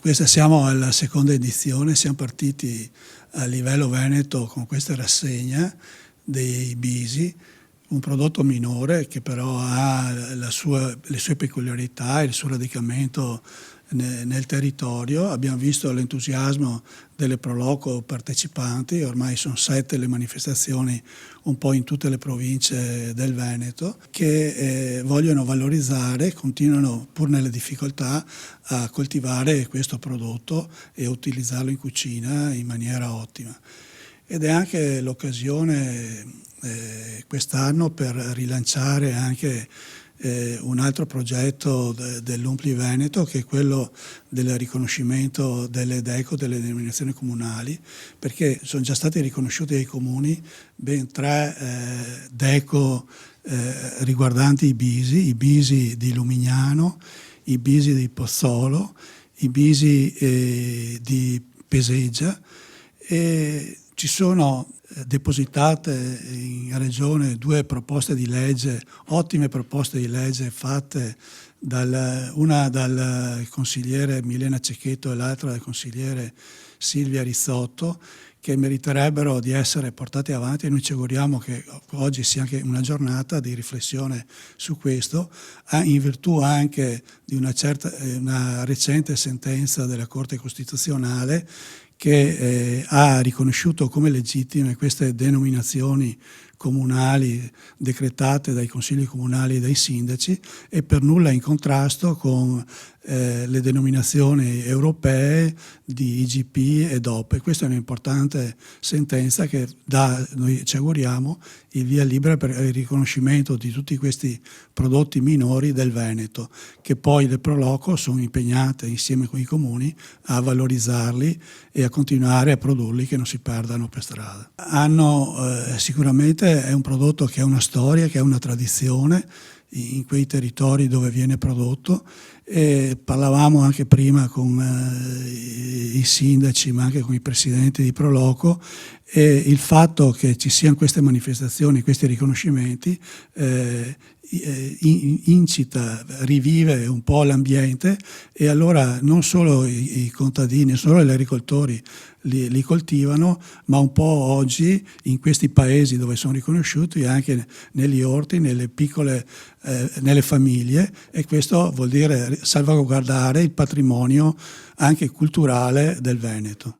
Questa siamo alla seconda edizione, siamo partiti a livello veneto con questa rassegna dei bisi, un prodotto minore che però ha le sue peculiarità e il suo radicamento nel territorio. Abbiamo visto l'entusiasmo delle Proloco partecipanti, ormai sono 7 le manifestazioni un po' in tutte le province del Veneto, che vogliono valorizzare, continuano pur nelle difficoltà a coltivare questo prodotto e a utilizzarlo in cucina in maniera ottima. Ed è anche l'occasione quest'anno per rilanciare anche un altro progetto dell'Umpli Veneto, che è quello del riconoscimento delle DECO, delle denominazioni comunali, perché sono già stati riconosciuti dai comuni ben 3 DECO riguardanti i bisi di Lumignano, i bisi di Pozzolo, i bisi di Peseggia, e ci sono depositate in Regione 2 proposte di legge, ottime proposte di legge fatte una dal consigliere Milena Cecchetto e l'altra dal consigliere Silvia Rizzotto, che meriterebbero di essere portate avanti, e noi ci auguriamo che oggi sia anche una giornata di riflessione su questo, in virtù anche di una recente sentenza della Corte Costituzionale che ha riconosciuto come legittime queste denominazioni comunali decretate dai consigli comunali e dai sindaci, e per nulla in contrasto con le denominazioni europee di IGP e DOP. E questa è un'importante sentenza che dà, noi ci auguriamo, il via libera per il riconoscimento di tutti questi prodotti minori del Veneto, che poi le Proloco sono impegnate insieme con i comuni a valorizzarli e a continuare a produrli, che non si perdano per strada. Sicuramente è un prodotto che ha una storia, che ha una tradizione in quei territori dove viene prodotto, e parlavamo anche prima con i sindaci ma anche con i presidenti di Proloco, e il fatto che ci siano queste manifestazioni, questi riconoscimenti incita, rivive un po' l'ambiente, e allora non solo i contadini, non solo gli agricoltori li coltivano, ma un po' oggi in questi paesi dove sono riconosciuti anche negli orti, nelle piccole, nelle famiglie, e questo vuol dire salvaguardare il patrimonio anche culturale del Veneto.